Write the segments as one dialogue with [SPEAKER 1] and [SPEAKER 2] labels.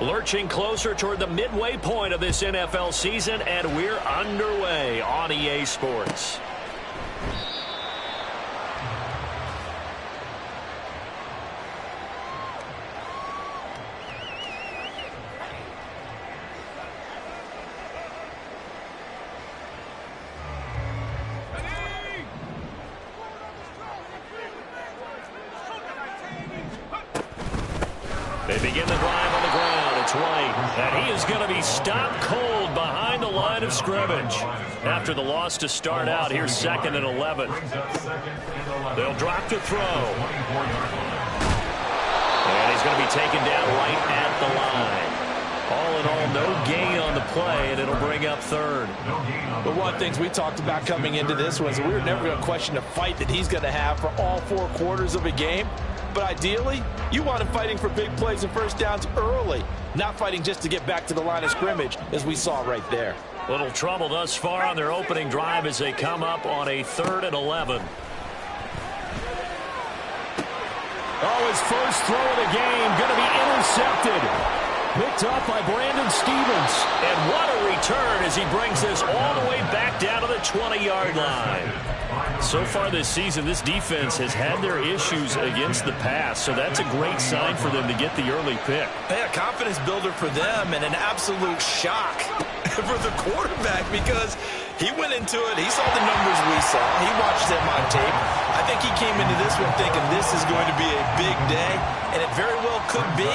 [SPEAKER 1] Lurching closer toward the midway point of this NFL season, and we're underway on EA Sports. They begin the drive on the ground. It's White, and he is going to be stopped cold behind the line of scrimmage. After the loss to start out, here's 2nd and 11. They'll drop to throw. And he's going to be taken down right at the line. All in all, no gain on the play, and it'll bring up 3rd.
[SPEAKER 2] But one of the things we talked about coming into this was we were never going to question the fight that he's going to have for all 4 quarters of a game. But ideally, you want him fighting for big plays and first downs early, not fighting just to get back to the line of scrimmage, as we saw right there.
[SPEAKER 1] Little trouble thus far on their opening drive as they come up on a 3rd and 11. Oh, his first throw of the game going to be intercepted. Picked up by Brandon Stevens. And what a return as he brings this all the way back down to the 20-yard line. So far this season, this defense has had their issues against the pass, so that's a great sign for them to get the early pick.
[SPEAKER 2] Yeah, confidence builder for them and an absolute shock for the quarterback because he went into it. He saw the numbers we saw. He watched them on tape. I think he came into this one thinking this is going to be a big day, and it very well could be.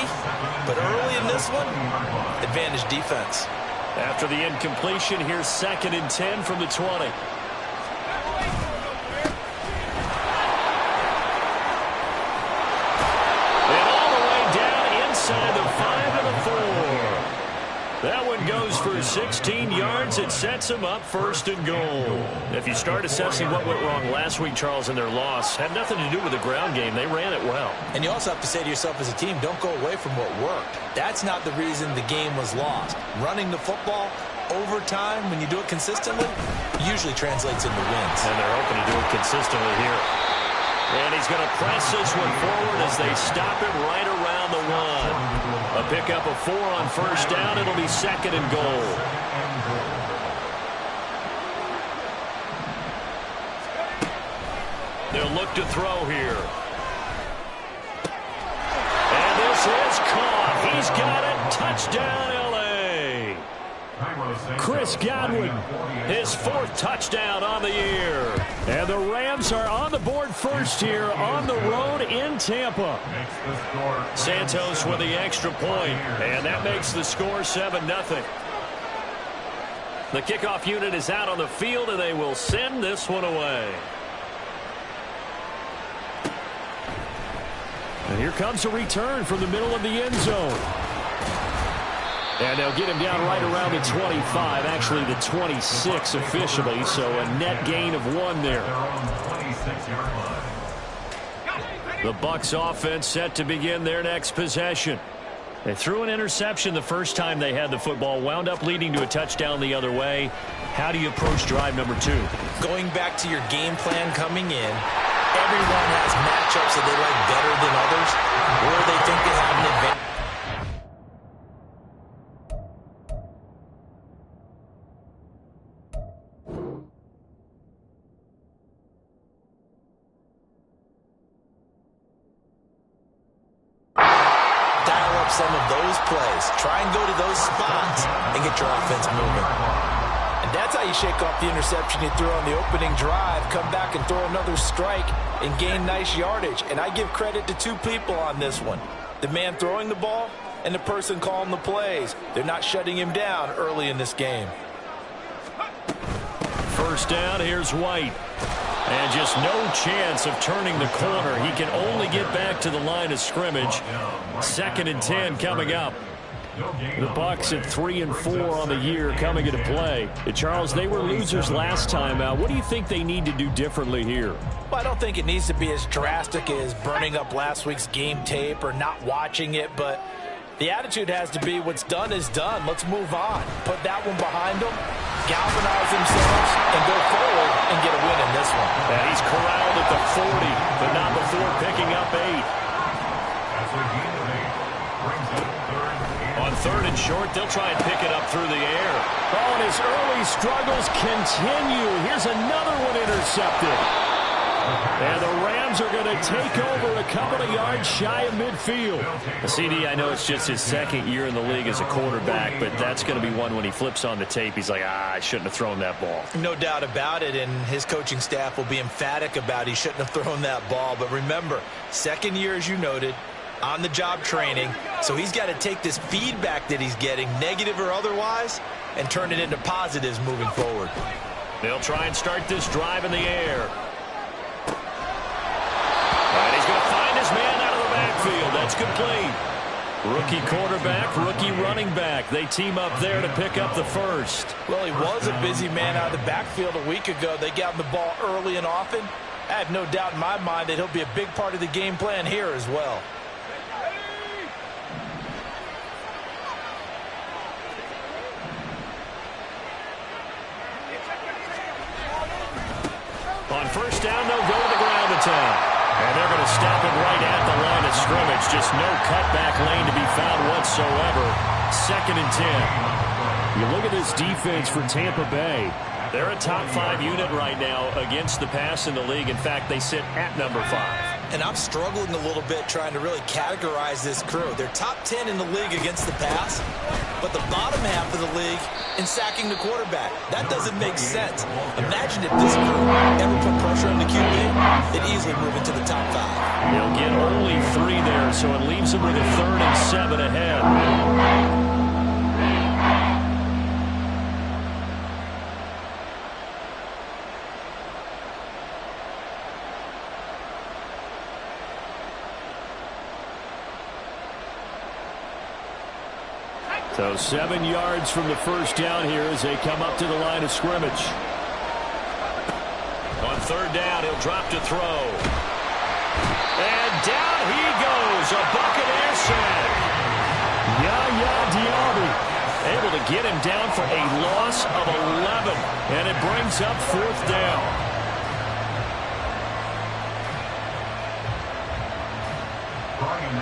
[SPEAKER 2] But early in this one, advantage defense.
[SPEAKER 1] After the incompletion, here's 2nd and 10 from the 20. Inside the 5 and the 4. That one goes for 16 yards. It sets them up 1st and goal. If you start assessing what went wrong last week, Charles, in their loss, had nothing to do with the ground game. They ran it well.
[SPEAKER 2] And you also have to say to yourself as a team, don't go away from what worked. That's not the reason the game was lost. Running the football over time, when you do it consistently, usually translates into wins.
[SPEAKER 1] And they're hoping to do it consistently here. And he's going to press this one forward as they stop him right around the 1. A pickup of 4 on first down. It'll be 2nd and goal. They'll look to throw here. And this is caught. He's got it. Touchdown, L.A. Chris Godwin, his 4th touchdown on the year. And the Rams are on the board first here on the road in Tampa. Santos with the extra point, and that makes the score 7-0. The kickoff unit is out on the field, and they will send this one away. And here comes a return from the middle of the end zone. And they'll get him down right around the 25, actually the 26 officially, so a net gain of 1 there. The Bucs offense set to begin their next possession. They threw an interception the first time they had the football, wound up leading to a touchdown the other way. How do you approach drive number 2?
[SPEAKER 2] Going back to your game plan coming in, everyone has matchups that they like better than others, or they think they have an advantage. Some of those plays. Try and go to those spots and get your offense moving. And that's how you shake off the interception you threw on the opening drive, come back and throw another strike and gain nice yardage. And I give credit to 2 people on this one. The man throwing the ball and the person calling the plays. They're not shutting him down early in this game.
[SPEAKER 1] First down, here's White. And just no chance of turning the corner. He can only get back to the line of scrimmage. 2nd and 10 coming up. The Bucs at 3 and 4 on the year coming into play. Charles, they were losers last time out. What do you think they need to do differently here?
[SPEAKER 2] Well, I don't think it needs to be as drastic as burning up last week's game tape or not watching it, but the attitude has to be what's done is done. Let's move on. Put that one behind them, galvanize themselves, and go forward and get a win in this one.
[SPEAKER 1] And he's corralled at the 40, but not before picking up 8. On third and short. They'll try and pick it up through the air. Oh, and his early struggles continue. Here's another one intercepted. And the Rams are going to take over a couple of yards shy of midfield. CD, I know it's just his second year in the league as a quarterback, but that's going to be one when he flips on the tape. He's like, I shouldn't have thrown that ball.
[SPEAKER 2] No doubt about it, and his coaching staff will be emphatic about he shouldn't have thrown that ball. But remember, second year, as you noted, on-the-job training, so he's got to take this feedback that he's getting, negative or otherwise, and turn it into positives moving forward.
[SPEAKER 1] They'll try and start this drive in the air. And he's going to find his man out of the backfield. That's complete. Rookie quarterback, rookie running back. They team up there to pick up the first.
[SPEAKER 2] Well, he was a busy man out of the backfield a week ago. They got him the ball early and often. I have no doubt in my mind that he'll be a big part of the game plan here as well.
[SPEAKER 1] On first down, they'll go to the ground attack. And they're going to stop it right at the line of scrimmage. Just no cutback lane to be found whatsoever. 2nd and 10. You look at this defense for Tampa Bay. They're a top 5 unit right now against the pass in the league. In fact, they sit at number 5.
[SPEAKER 2] And I'm struggling a little bit trying to really categorize this crew. They're top 10 in the league against the pass, but the bottom half of the league in sacking the quarterback. That doesn't make sense. Imagine if this crew ever put pressure on the QB, they'd easily move into the top 5.
[SPEAKER 1] They'll get only 3 there, so it leaves them with a 3rd and 7 ahead. So 7 yards from the first down here as they come up to the line of scrimmage. On 3rd down, he'll drop to throw. And down he goes, a Buccaneer sack. Yaya Diaby able to get him down for a loss of 11. And it brings up 4th down.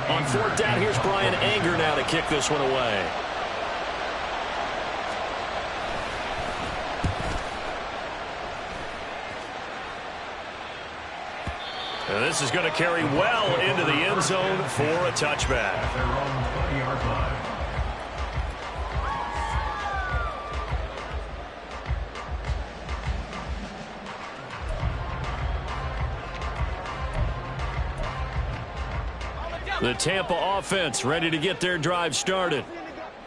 [SPEAKER 1] On 4th down, here's Brian Anger now to kick this one away. And this is going to carry well into the end zone for a touchback. The Tampa offense ready to get their drive started.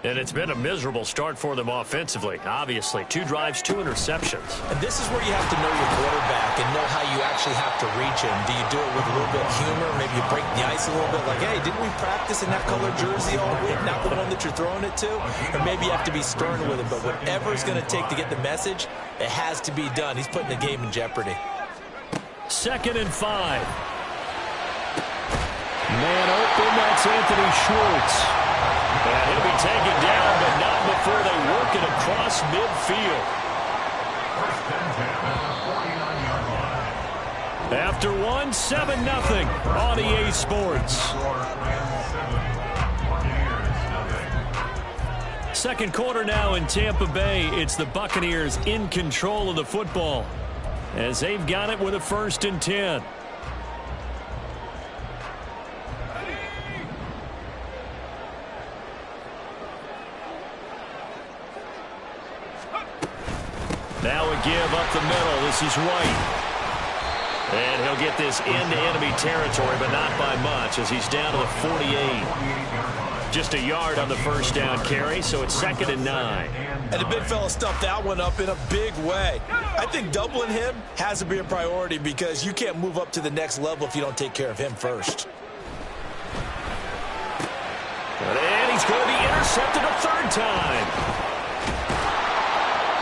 [SPEAKER 1] And it's been a miserable start for them offensively, obviously. 2 drives, 2 interceptions.
[SPEAKER 2] And this is where you have to know your quarterback and know how you actually have to reach him. Do you do it with a little bit of humor? Maybe you break the ice a little bit like, hey, didn't we practice in that color jersey all week? Not the one that you're throwing it to? Or maybe you have to be stern with it. But whatever it's going to take to get the message, it has to be done. He's putting the game in jeopardy.
[SPEAKER 1] 2nd and 5. Man open, that's Anthony Schwartz. And he'll be taken down, but not before they work it across midfield. After 1, 7-0 on EA Sports. Second quarter now in Tampa Bay. It's the Buccaneers in control of the football as they've got it with a 1st and 10. Now a give up the middle. This is White. And he'll get this into enemy territory, but not by much as he's down to the 48. Just a yard on the first down carry, so it's 2nd and 9.
[SPEAKER 2] And the big fella stuffed that one up in a big way. I think doubling him has to be a priority because you can't move up to the next level if you don't take care of him first.
[SPEAKER 1] And he's going to be intercepted a 3rd time.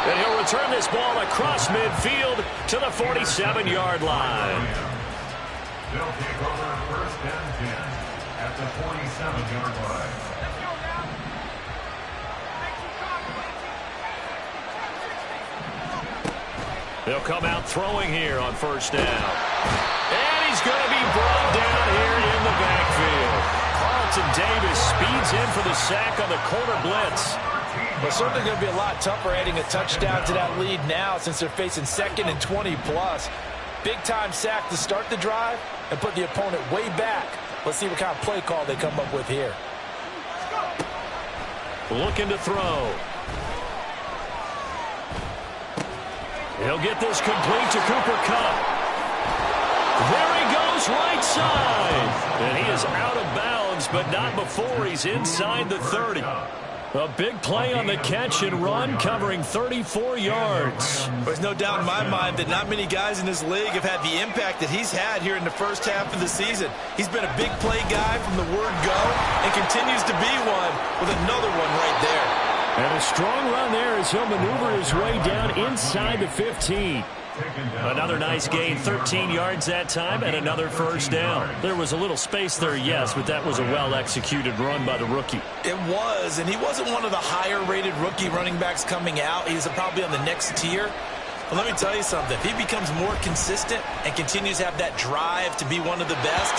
[SPEAKER 1] And he'll return this ball across midfield to the 47-yard line.
[SPEAKER 3] They'll take over 1st and 10 at the 47-yard line.
[SPEAKER 1] They'll come out throwing here on 1st down. And he's going to be brought down here in the backfield.
[SPEAKER 2] Carl
[SPEAKER 1] Carlton Davis speeds in for the sack on the corner blitz.
[SPEAKER 2] Well, it's certainly going to be a lot tougher adding a touchdown to that lead now since they're facing 2nd and 20+. Big-time sack to start the drive and put the opponent way back. Let's see what kind of play call they come up with here.
[SPEAKER 1] Looking to throw. He'll get this complete to Cooper Kupp. There he goes, right side. And he is out of bounds, but not before he's inside the 30. A big play on the catch and run, covering 34 yards.
[SPEAKER 2] There's no doubt in my mind that not many guys in this league have had the impact that he's had here in the first half of the season. He's been a big play guy from the word go and continues to be one with another one right there.
[SPEAKER 1] And a strong run there as he'll maneuver his way down inside the 15. Another nice gain, 13 yards that time, and another first down. There was a little space there, yes, but that was a well-executed run by the rookie.
[SPEAKER 2] It was, and he wasn't one of the higher-rated rookie running backs coming out. He's probably on the next tier. But let me tell you something. If he becomes more consistent and continues to have that drive to be one of the best,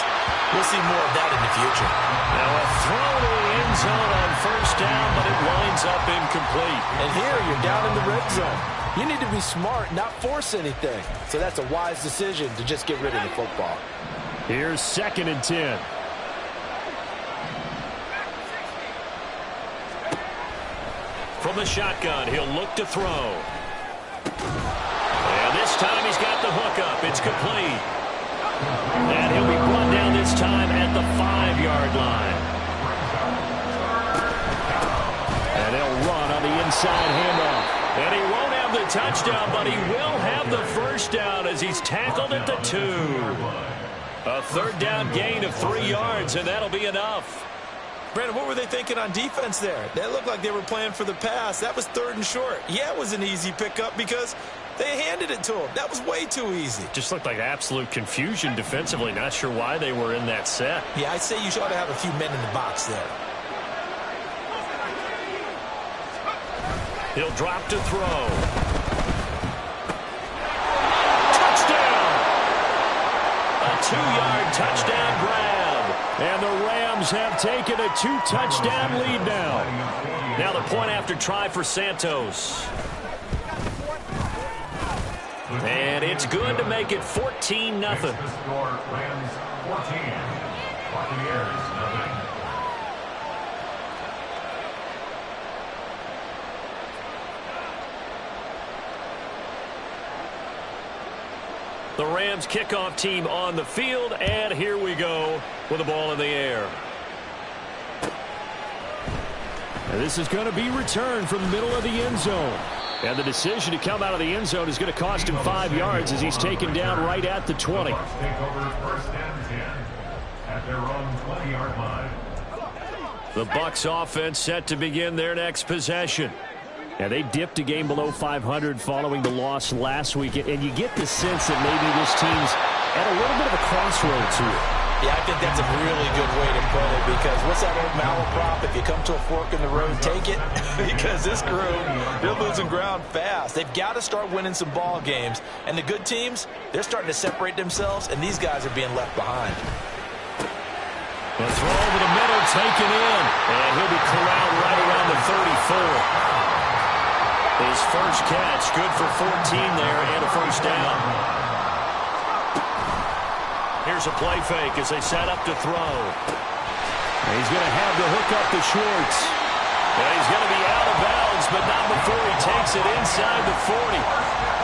[SPEAKER 2] we'll see more of that in the future.
[SPEAKER 1] Now a throw to the end zone on first down, but it winds up incomplete.
[SPEAKER 2] And here you're down in the red zone. You need to be smart, not force anything. So that's a wise decision to just get rid of the football.
[SPEAKER 1] Here's 2nd and 10. From the shotgun, he'll look to throw. And this time he's got the hook up. It's complete. And he'll be brought down this time at the 5-yard line. And they'll run on the inside handoff. And he won't have the touchdown, but he will have the first down as he's tackled at the 2. A 3rd down gain of 3 yards, and that'll be enough.
[SPEAKER 2] Brandon, what were they thinking on defense there? That looked like they were playing for the pass. That was 3rd and short. Yeah, it was an easy pickup because they handed it to him. That was way too easy.
[SPEAKER 1] Just looked like absolute confusion defensively. Not sure why they were in that set.
[SPEAKER 2] Yeah, I'd say you ought to have a few men in the box there.
[SPEAKER 1] He'll drop to throw. Touchdown! A 2-yard touchdown grab. And the Rams have taken a 2-touchdown lead now. Now the point after try for Santos. And it's good to make it 14-0.
[SPEAKER 3] Rams 14, Buccaneers 0.
[SPEAKER 1] The Rams kickoff team on the field, and here we go with the ball in the air. And this is going to be returned from the middle of the end zone. And the decision to come out of the end zone is going to cost him 5 yards as he's taken down right at the 20.
[SPEAKER 3] Take over 1st and 10 at their own 20-yard line.
[SPEAKER 1] The Bucs offense set to begin their next possession. And they dipped a game below 500 following the loss last week. And you get the sense that maybe this team's at a little bit of a crossroads here.
[SPEAKER 2] Yeah, I think that's a really good way to put it because what's that old malaprop? If you come to a fork in the road, take it. Because this group, they're losing ground fast. They've got to start winning some ball games. And the good teams, they're starting to separate themselves, and these guys are being left behind.
[SPEAKER 1] The throw over the middle taken in. And he'll be corralled right around the 34. His first catch, good for 14 there and a first down. Here's a play fake as they set up to throw. And he's going to have the hook up to Schwartz. And he's going to be out of bounds, but not before he takes it inside the 40.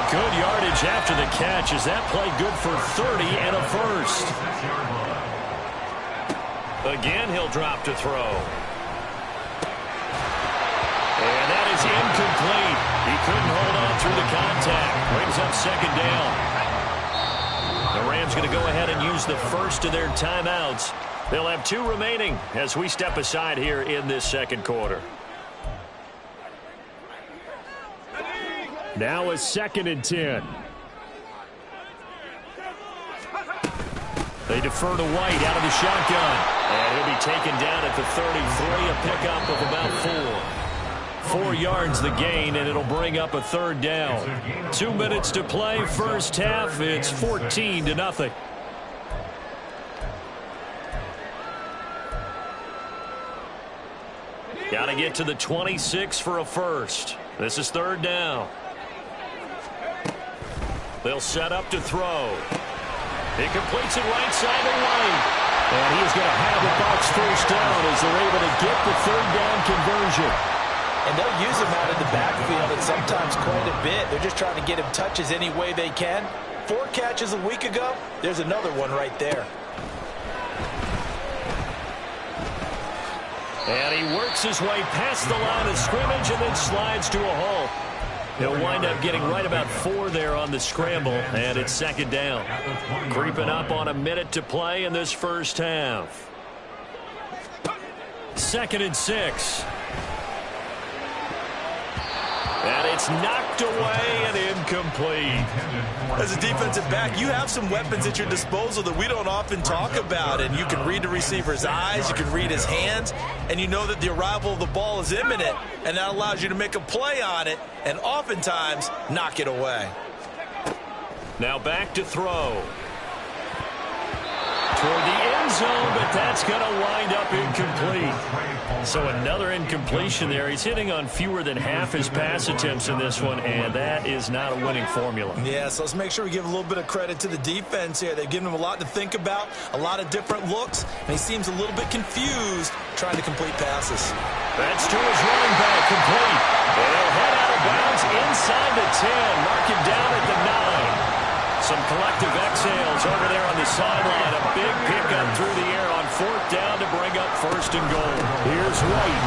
[SPEAKER 1] Good yardage after the catch as that play good for 30 and a first. Again, he'll drop to throw. And that is incomplete. He couldn't hold on through the contact. Brings up 2nd down. The Rams going to go ahead and use the first of their timeouts. They'll have 2 remaining as we step aside here in this 2nd quarter. Now a 2nd and 10. They defer to White out of the shotgun. And he'll be taken down at the 33, a pickup of about 4. 4 yards the gain, and it'll bring up a 3rd down. 2 minutes to play, first half. It's 14-0. Got to get to the 26 for a first. This is third down. They'll set up to throw. He completes it right side of the lane. And he's going to have the Bucs first down as they're able to get the third down conversion.
[SPEAKER 2] And they'll use him out of the backfield and sometimes quite a bit. They're just trying to get him touches any way they can. 4 catches a week ago. There's another one right there.
[SPEAKER 1] And he works his way past the line of scrimmage and then slides to a halt. He'll wind up getting right about 4 there on the scramble, and it's second down. Creeping up on a minute to play in this first half. 2nd and 6. And it's knocked away and incomplete.
[SPEAKER 2] As a defensive back, you have some weapons at your disposal that we don't often talk about. And you can read the receiver's eyes, you can read his hands, and you know that the arrival of the ball is imminent. And that allows you to make a play on it and oftentimes knock it away.
[SPEAKER 1] Now back to throw. Toward the end zone, but that's going to wind up incomplete. So another incompletion there. He's hitting on fewer than half his pass attempts in this one, and that is not a winning formula.
[SPEAKER 2] Yeah, so let's make sure we give a little bit of credit to the defense here. They've given him a lot to think about, a lot of different looks, and he seems a little bit confused trying to complete passes.
[SPEAKER 1] That's to his running back, complete. They'll head out of bounds inside the 10, mark him down at the 9. Some collective exhales over there on the sideline. A big pickup through the air on 4th down to bring up 1st and goal. Here's White.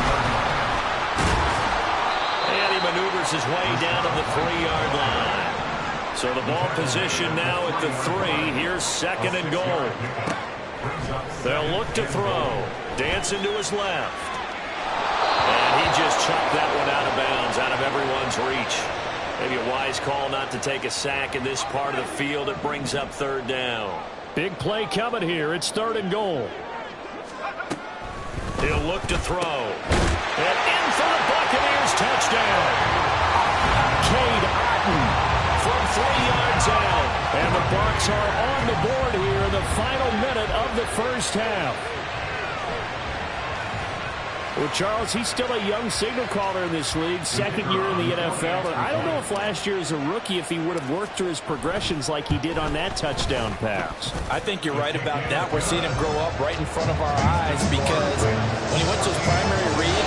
[SPEAKER 1] And he maneuvers his way down to the 3-yard line. So the ball position now at the 3. Here's 2nd and goal. They'll look to throw. Dancing to his left. And he just chopped that one out of bounds, out of everyone's reach. Maybe a wise call not to take a sack in this part of the field. It brings up 3rd down. Big play coming here. It's 3rd and goal. He'll look to throw. And in for the Buccaneers touchdown. Cade Otton from 3 yards out. And the Bucs are on the board here in the final minute of the first half. Well, Charles, he's still a young signal caller in this league, 2nd year in the NFL. And I don't know if last year as a rookie, if he would have worked through his progressions like he did on that touchdown pass.
[SPEAKER 2] I think you're right about that. We're seeing him grow up right in front of our eyes because when he went to his primary read,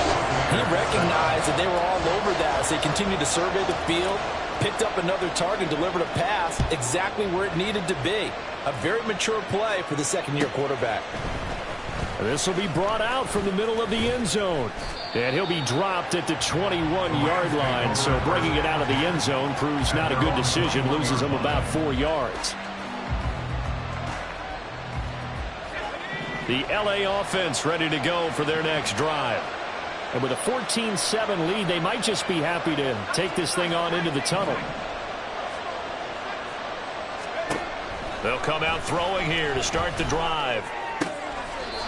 [SPEAKER 2] he recognized that they were all over that as they continued to survey the field, picked up another target, delivered a pass exactly where it needed to be. A very mature play for the 2nd-year quarterback.
[SPEAKER 1] This will be brought out from the middle of the end zone. And he'll be dropped at the 21-yard line. So bringing it out of the end zone proves not a good decision. Loses him about 4 yards. The LA offense ready to go for their next drive. And with a 14-7 lead, they might just be happy to take this thing on into the tunnel. They'll come out throwing here to start the drive.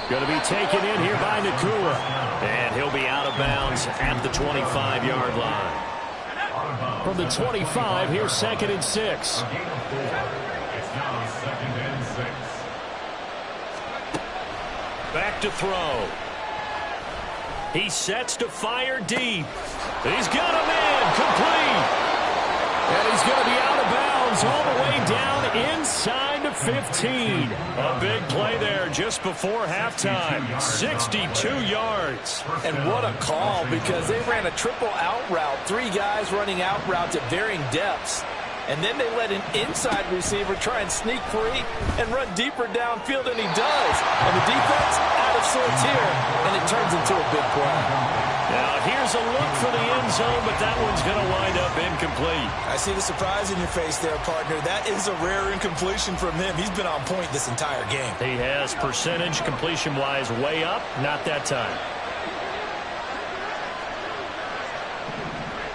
[SPEAKER 1] Going to be taken in here by Nakua. And he'll be out of bounds at the 25-yard line. From the 25, here's 2nd and 6.
[SPEAKER 3] It's now 2nd and 6.
[SPEAKER 1] Back to throw. He sets to fire deep. He's got him in, complete. And he's going to be out of bounds all the way down inside the 15. A big play there just before halftime. 62 yards.
[SPEAKER 2] And what a call, because they ran a triple out route. 3 guys running out routes at varying depths. And then they let an inside receiver try and sneak free and run deeper downfield, and he does. And the defense out of sorts here, and it turns into a big play.
[SPEAKER 1] Now here's a look for the end zone, but that one's going to wind up incomplete.
[SPEAKER 2] I see the surprise in your face there, partner. That is a rare incompletion from him. He's been on point this entire game.
[SPEAKER 1] He has percentage completion-wise way up, not that time.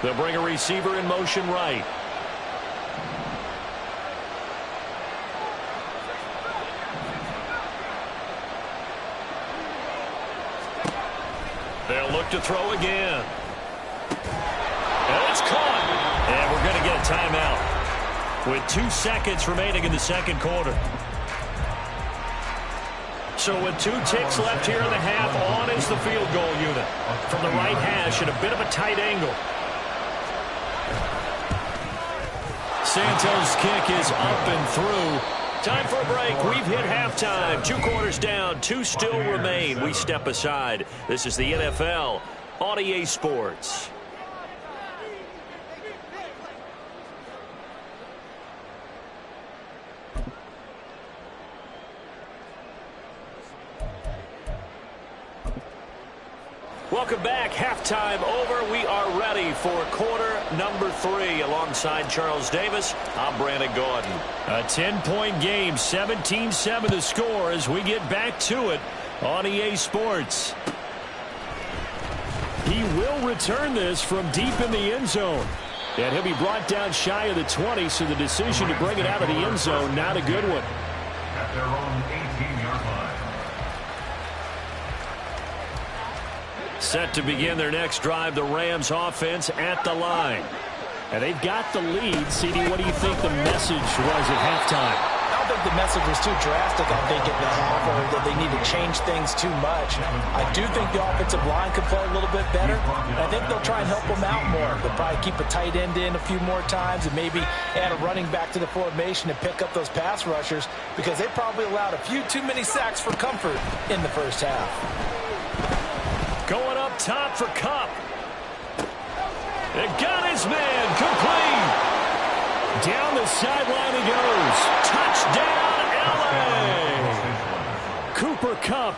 [SPEAKER 1] They'll bring a receiver in motion right. They'll look to throw again. And it's caught. And we're going to get a timeout with 2 seconds remaining in the second quarter. So with 2 ticks left here in the half, on is the field goal unit. From the right hash at a bit of a tight angle. Santos' kick is up and through. Time for a break. We've hit halftime. 2 quarters down. 2 still remain. We step aside. This is the NFL on EA Sports. Welcome back. Halftime over. We are ready for quarter number 3. Alongside Charles Davis, I'm Brandon Gordon. A 10-point game, 17-7 the score as we get back to it on EA Sports. He will return this from deep in the end zone. And he'll be brought down shy of the 20, so the decision to bring it out of the end zone, not a good one.
[SPEAKER 3] At their own 18-yard line.
[SPEAKER 1] Set to begin their next drive, the Rams offense at the line. And they've got the lead. CD, what do you think the message was at halftime?
[SPEAKER 2] I don't think the message was too drastic, I think, at the half, or that they need to change things too much. I do think the offensive line could play a little bit better. I think they'll try and help them out more. They'll probably keep a tight end in a few more times and maybe add a running back to the formation and pick up those pass rushers, because they probably allowed a few too many sacks for comfort in the first half.
[SPEAKER 1] Going up top for Kupp. It got his man complete. Down the sideline he goes. Touchdown, L.A. Cooper Kupp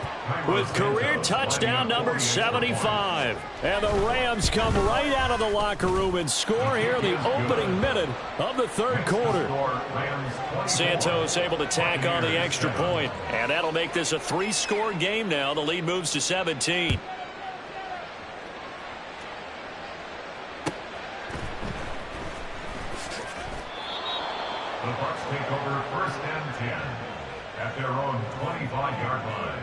[SPEAKER 1] with career touchdown number 75. And the Rams come right out of the locker room and score here in the opening minute of the third quarter. Santos able to tack on the extra point, and that'll make this a 3-score game now. The lead moves to 17.
[SPEAKER 3] The Bucs take over first and 10 at their own 25-yard line.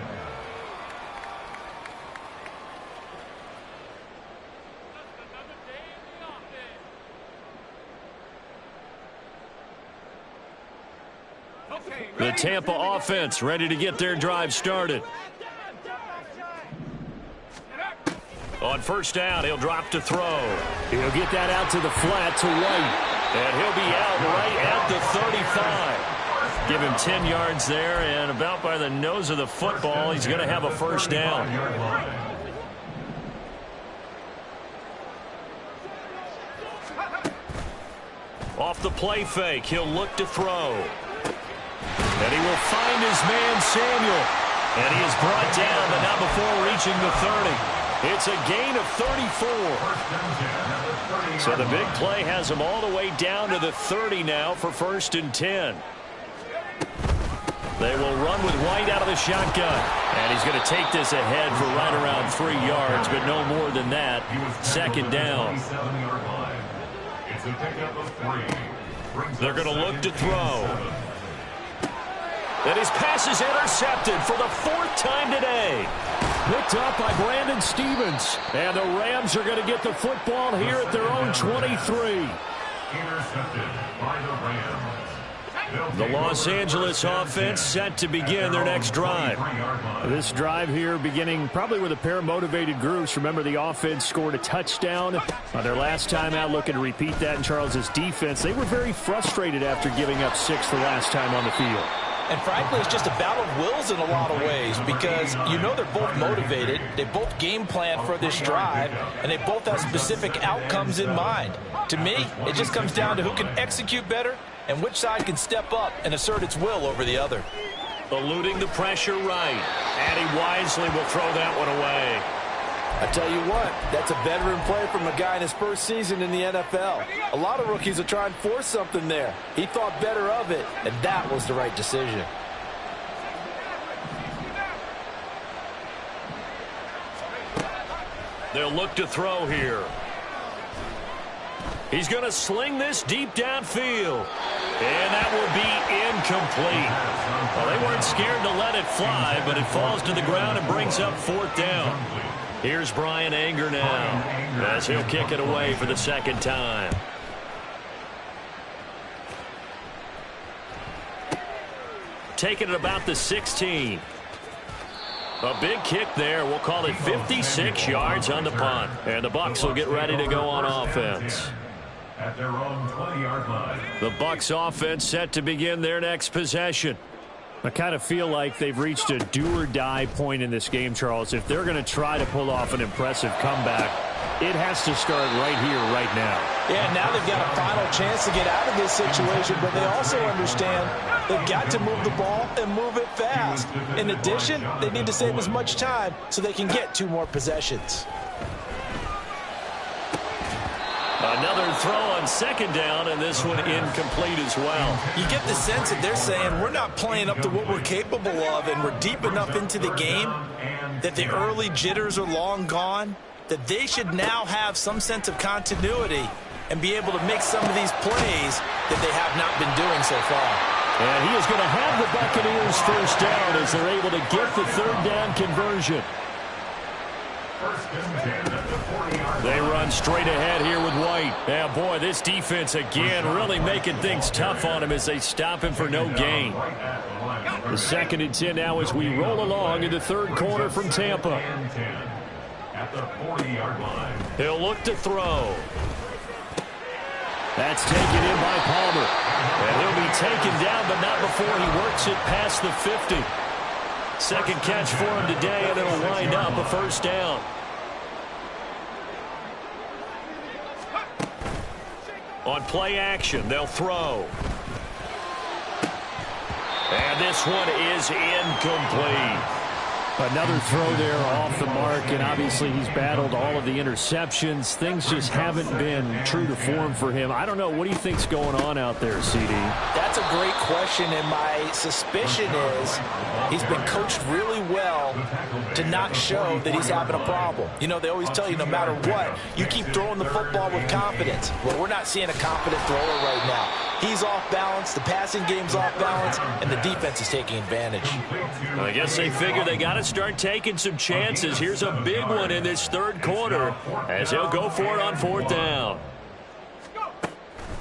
[SPEAKER 1] The Tampa offense ready to get their drive started. On first down, he'll drop to throw. He'll get that out to the flat to White. And he'll be out right at the 35. Give him 10 yards there, and about by the nose of the football, he's going to have a first down. Off the play fake, he'll look to throw. And he will find his man, Samuel. And he is brought down, but not before reaching the 30. It's a gain of 34. So the big play has him all the way down to the 30 now for first and 10. They will run with White out of the shotgun. And he's going to take this ahead for right around 3 yards, but no more than that. Second down. They're going to look to throw. And his pass is intercepted for the 4th time today. Picked up by Brandon Stevens. And the Rams are going to get the football here at their own 23.
[SPEAKER 3] Intercepted by the Rams.
[SPEAKER 1] The Los Angeles offense set to begin their next drive. This drive here beginning probably with a pair of motivated groups. Remember, the offense scored a touchdown on their last time out. Looking to repeat that in Charles's defense. They were very frustrated after giving up 6 the last time on the field.
[SPEAKER 2] And frankly, it's just a battle of wills in a lot of ways, because you know they're both motivated, they both game plan for this drive, and they both have specific outcomes in mind. To me, it just comes down to who can execute better and which side can step up and assert its will over the other.
[SPEAKER 1] Eluding the pressure right, and he wisely will throw that one away.
[SPEAKER 4] I tell you what, that's a veteran play from a guy in his first season in the NFL. A lot of rookies will try and force something there. He thought better of it, and that was the right decision.
[SPEAKER 1] They'll look to throw here. He's going to sling this deep downfield. And that will be incomplete. Well, they weren't scared to let it fly, but it falls to the ground and brings up 4th down. Here's Brian Anger now as he'll kick it away for the 2nd time. Taking it about the 16. A big kick there. We'll call it 56 yards on the punt. And the Bucs will get ready to go on offense.
[SPEAKER 3] At their own 20-yard line.
[SPEAKER 1] The Bucs offense set to begin their next possession.
[SPEAKER 5] I kind of feel like they've reached a do-or-die point in this game, Charles. If they're going to try to pull off an impressive comeback, it has to start right here, right now.
[SPEAKER 4] Yeah, now they've got a final chance to get out of this situation, but they also understand they've got to move the ball and move it fast. In addition, they need to save as much time so they can get 2 more possessions.
[SPEAKER 1] Another throw on second down, and this one incomplete as well.
[SPEAKER 2] You get the sense that they're saying we're not playing up to what we're capable of, and we're deep enough into the game that the early jitters are long gone, that they should now have some sense of continuity and be able to make some of these plays that they have not been doing so far.
[SPEAKER 1] And he is going to have the Buccaneers first down as they're able to get the third down conversion. They run straight ahead here with White. Yeah, boy, this defense again really making things tough on him as they stop him for no gain. The 2nd and 10 now as we roll along in the third quarter from Tampa.
[SPEAKER 3] At the 40-yard line.
[SPEAKER 1] He'll look to throw. That's taken in by Palmer. And he'll be taken down, but not before he works it past the 50. Second catch for him today, and it'll wind up a first down. On play action, they'll throw. And this one is incomplete.
[SPEAKER 5] Another throw there off the mark, and obviously he's battled all of the interceptions. Things just haven't been true to form for him. I don't know. What do you think's going on out there, CD?
[SPEAKER 2] That's a great question, and my suspicion is he's been coached really well to not show that he's having a problem. You know, they always tell you no matter what, you keep throwing the football with confidence. Well, we're not seeing a confident thrower right now. He's off balance, the passing game's off balance, and the defense is taking advantage.
[SPEAKER 1] I guess they figure they got to start taking some chances. Here's a big one in this third quarter as he'll go for it on 4th down.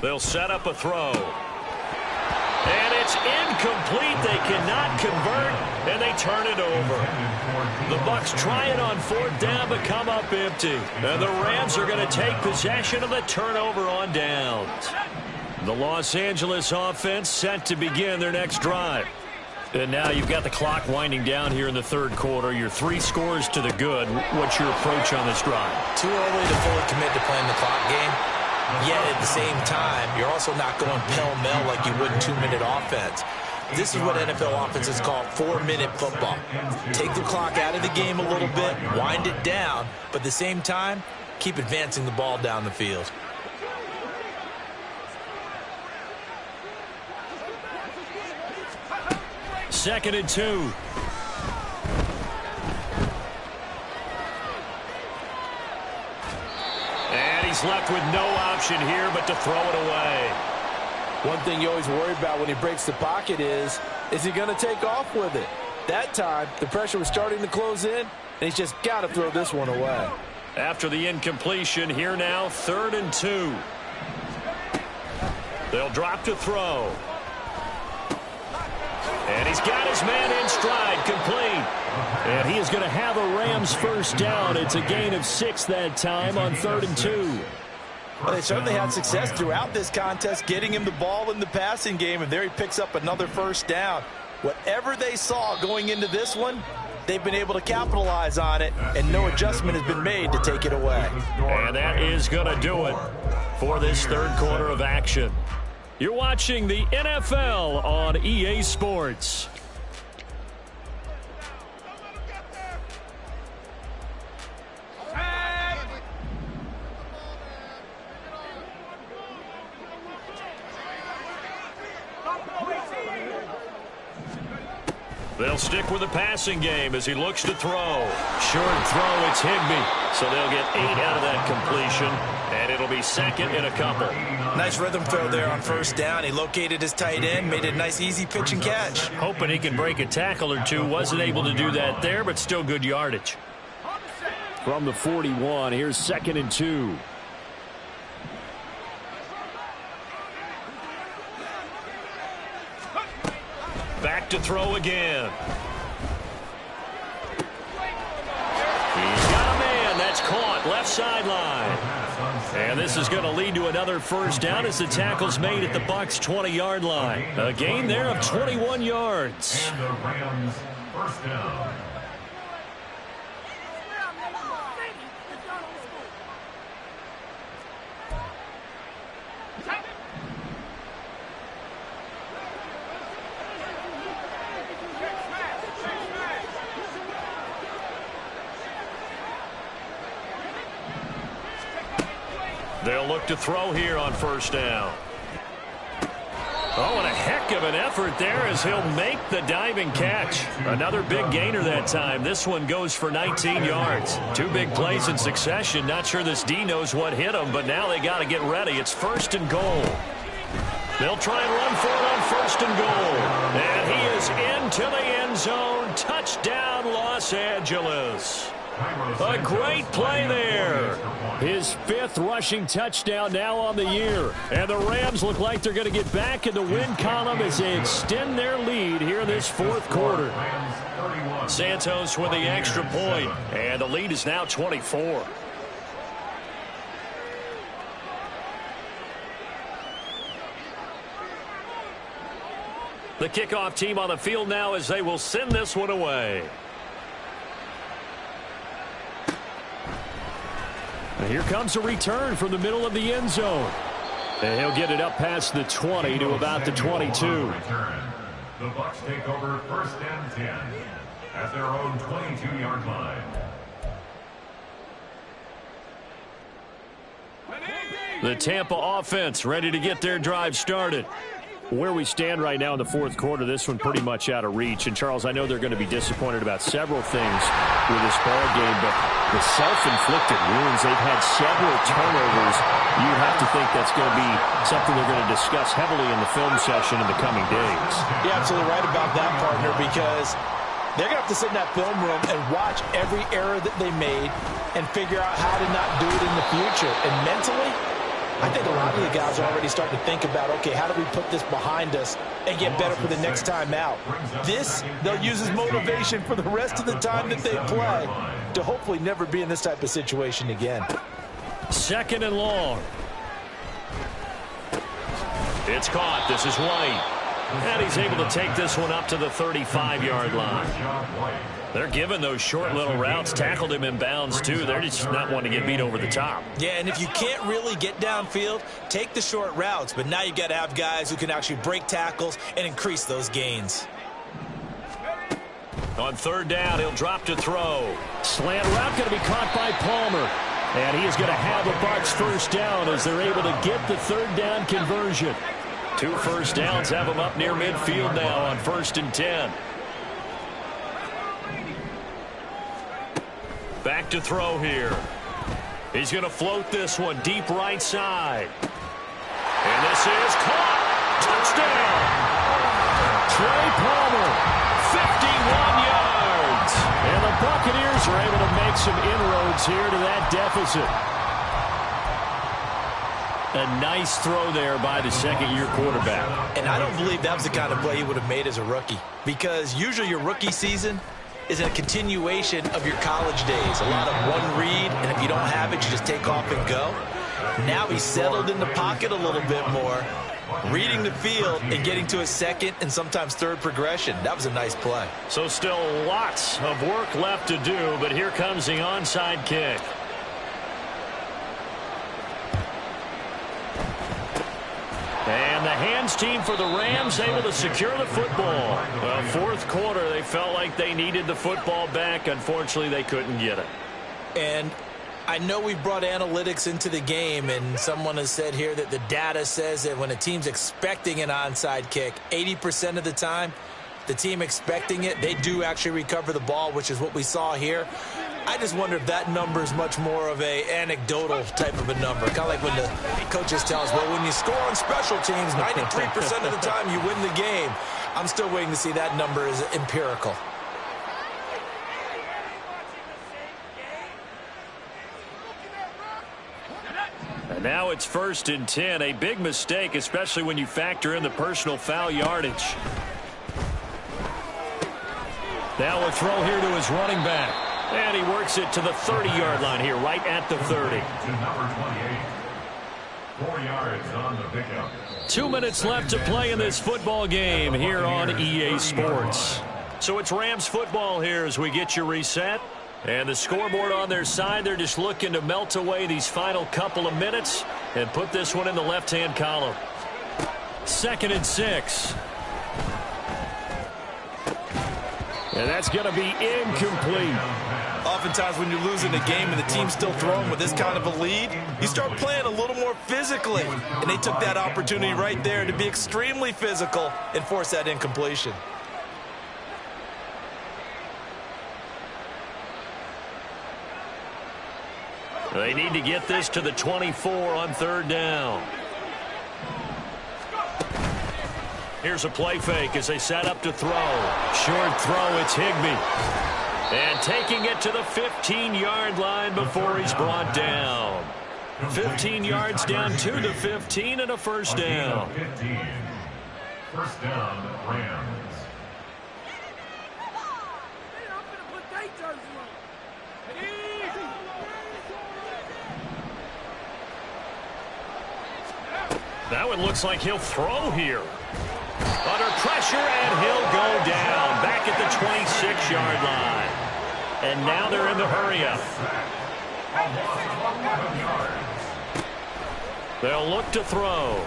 [SPEAKER 1] They'll set up a throw. And it's incomplete. They cannot convert, and they turn it over. The Bucs try it on 4th down, but come up empty. And the Rams are going to take possession of the turnover on downs. The Los Angeles offense set to begin their next drive. And now you've got the clock winding down here in the third quarter. Your 3 scores to the good. What's your approach on this drive?
[SPEAKER 2] Too early to fully commit to playing the clock game. Yet at the same time, you're also not going pell-mell like you would in 2-minute offense. This is what NFL offenses call 4-minute football. Take the clock out of the game a little bit, wind it down, but at the same time, keep advancing the ball down the field.
[SPEAKER 1] Second and 2. And he's left with no option here but to throw it away.
[SPEAKER 4] One thing you always worry about when he breaks the pocket is he going to take off with it? That time, the pressure was starting to close in, and he's just got to throw this one away.
[SPEAKER 1] After the incompletion, here now, 3rd and 2. They'll drop to throw. And he's got his man in stride, complete. And he is going to have a Rams first down. It's a gain of 6 that time on 3rd and 2.
[SPEAKER 4] Well, they certainly had success throughout this contest, getting him the ball in the passing game, and there he picks up another first down. Whatever they saw going into this one, they've been able to capitalize on it, and no adjustment has been made to take it away.
[SPEAKER 1] And that is going to do it for this third quarter of action. You're watching the NFL on EA Sports. They'll stick with the passing game as he looks to throw. Short throw, it's Higbee. So they'll get 8 out of that completion, and it'll be second and a couple.
[SPEAKER 2] Nice rhythm throw there on first down. He located his tight end, made it a nice, easy pitch and catch.
[SPEAKER 1] Hoping he can break a tackle or two. Wasn't able to do that there, but still good yardage.
[SPEAKER 5] From the 41, here's 2nd and 2.
[SPEAKER 1] Back to throw again. front left sideline. And this is going to lead to another first down as the tackle's made at the Bucs 20-yard line. A gain there of 21 yards.
[SPEAKER 3] And the Rams first down.
[SPEAKER 1] They'll look to throw here on first down. Oh, and a heck of an effort there as he'll make the diving catch. Another big gainer that time. This one goes for 19 yards. Two big plays in succession. Not sure this D knows what hit him, but now they got to get ready. It's first and goal. They'll try and run for it on first and goal. And he is into the end zone. Touchdown, Los Angeles. A great play there.
[SPEAKER 5] His 5th rushing touchdown now on the year. And the Rams look like they're going to get back in the win column as they extend their lead here in this 4th quarter.
[SPEAKER 1] Santos with the extra point. And the lead is now 24. The kickoff team on the field now as they will send this one away.
[SPEAKER 5] And here comes a return from the middle of the end zone. And he'll get it up past the 20 to about the 22.
[SPEAKER 3] The Bucs take over first and 10 at their own 22-yard line.
[SPEAKER 1] The Tampa offense ready to get their drive started.
[SPEAKER 5] Where we stand right now in the 4th quarter, this one pretty much out of reach. And, Charles, I know they're going to be disappointed about several things with this ball game, but the self-inflicted wounds, they've had several turnovers. You have to think that's going to be something they're going to discuss heavily in the film session in the coming days.
[SPEAKER 4] You're absolutely right about that, partner, because they're going to have to sit in that film room and watch every error that they made and figure out how to not do it in the future. And mentally, I think a lot of the guys are already starting to think about, okay, how do we put this behind us and get better for the next time out? This, they'll use as motivation for the rest of the time that they play to hopefully never be in this type of situation again.
[SPEAKER 1] 2nd and long. It's caught. This is White. And he's able to take this one up to the 35-yard line. They're giving those short little routes. Tackled him in bounds, too. They're just not wanting to get beat over the top.
[SPEAKER 2] Yeah, and if you can't really get downfield, take the short routes. But now you got to have guys who can actually break tackles and increase those gains.
[SPEAKER 1] On 3rd down, he'll drop to throw.
[SPEAKER 5] Slant route going to be caught by Palmer. And he is going to have a Bucs first down as they're able to get the 3rd down conversion.
[SPEAKER 1] 2 first downs have him up near midfield now on 1st and 10. Back to throw here. He's going to float this one deep right side. And this is caught. Touchdown.
[SPEAKER 5] Trey Palmer,
[SPEAKER 1] 51 yards.
[SPEAKER 5] And the Buccaneers are able to make some inroads here to that deficit. A nice throw there by the 2nd-year quarterback.
[SPEAKER 2] And I don't believe that was the kind of play he would have made as a rookie, because usually your rookie season is a continuation of your college days. A lot of one read, and if you don't have it, you just take off and go. Now he's settled in the pocket a little bit more, reading the field and getting to a 2nd and sometimes 3rd progression. That was a nice play.
[SPEAKER 1] So still lots of work left to do, but here comes the onside kick. And the hands team for the Rams able to secure the football. Well, 4th quarter, they felt like they needed the football back. Unfortunately, they couldn't get it.
[SPEAKER 2] And I know we've brought analytics into the game, and someone has said here that the data says that when a team's expecting an onside kick, 80% of the time, the team expecting it, they do actually recover the ball, which is what we saw here. I just wonder if that number is much more of a anecdotal type of a number. Kind of like when the coaches tell us, well, when you score on special teams, 93% of the time you win the game. I'm still waiting to see that number is empirical.
[SPEAKER 1] And now it's 1st and 10. A big mistake, especially when you factor in the personal foul yardage. Now a throw here to his running back. And he works it to the 30-yard line here, right at the 30.
[SPEAKER 3] To number 28. 4 yards on the pickup.
[SPEAKER 1] 2 minutes left to play in this football game here on EA Sports. So it's Rams football here as we get you reset. And the scoreboard on their side, they're just looking to melt away these final couple of minutes and put this one in the left-hand column. 2nd and 6. And that's going to be incomplete.
[SPEAKER 4] Oftentimes when you're losing a game and the team's still throwing with this kind of a lead, you start playing a little more physically. And they took that opportunity right there to be extremely physical and force that incompletion.
[SPEAKER 1] They need to get this to the 24 on 3rd down. Here's a play fake as they set up to throw. Short throw, it's Higbee. And taking it to the 15-yard line before he's brought down. 15 yards down to the 15 and a first down.
[SPEAKER 3] 15. First down, Rams.
[SPEAKER 1] Now it looks like he'll throw here. Under pressure, and he'll go down. Back at the 26-yard line. And now they're in the hurry-up. They'll look to throw.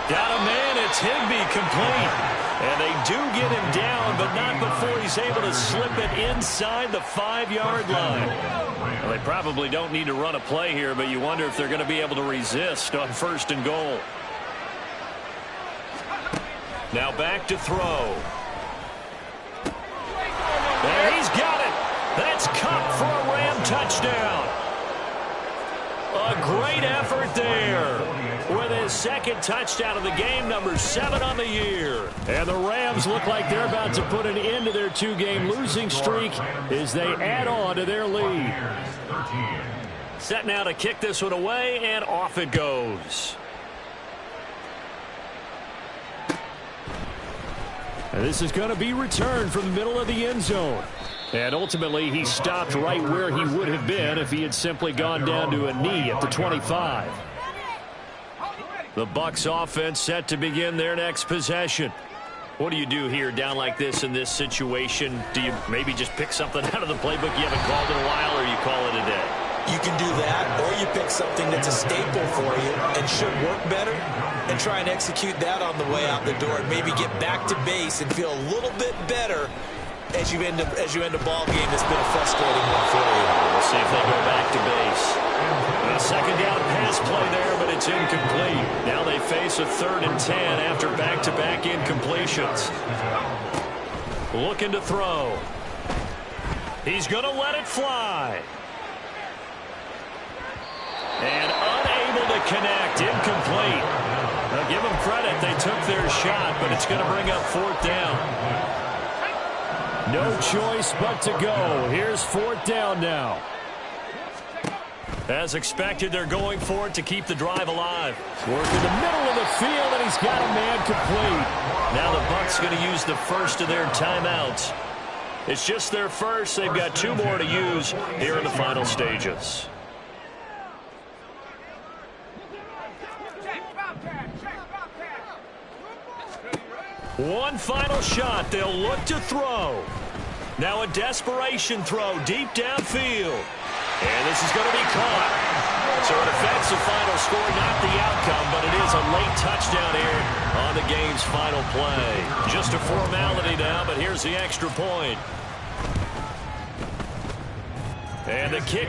[SPEAKER 1] Got a man, it's Higbee, complete. And they do get him down, but not before he's able to slip it inside the 5-yard line. Well, they probably don't need to run a play here, but you wonder if they're going to be able to resist on 1st and goal. Now back to throw. There, he's got it. That's Cup for a Ram touchdown. A great effort there with his 2nd touchdown of the game, number 7 on the year. And the Rams look like they're about to put an end to their 2-game losing streak as they add on to their lead. Set now to kick this one away, and off it goes. And this is going to be returned from the middle of the end zone. And ultimately, he stopped right where he would have been if he had simply gone down to a knee at the 25. The Bucs offense set to begin their next possession. What do you do here down like this in this situation? Do you maybe just pick something out of the playbook you haven't called in a while, or you call it a day?
[SPEAKER 4] You can do that, or you pick something that's a staple for you and should work better and try and execute that on the way out the door and maybe get back to base and feel a little bit better as you end a ball game that's been a frustrating one for you.
[SPEAKER 1] We'll see if they go back to base. A 2nd down pass play there, but it's incomplete. Now they face a 3rd and 10 after back-to-back incompletions. Looking to throw. He's going to let it fly. And unable to connect. Incomplete. Now give them credit. They took their shot, but it's going to bring up 4th down. No choice but to go. Here's 4th down now. As expected, they're going for it to keep the drive alive. Work in the middle of the field, and he's got a man complete. Now the Bucs going to use the first of their timeouts. It's just their first. They've got 2 more to use here in the final stages. One final shot. They'll look to throw. Now a desperation throw deep downfield. And this is going to be caught. So it affects the final score, not the outcome, but it is a late touchdown here on the game's final play. Just a formality now, but here's the extra point. And the kick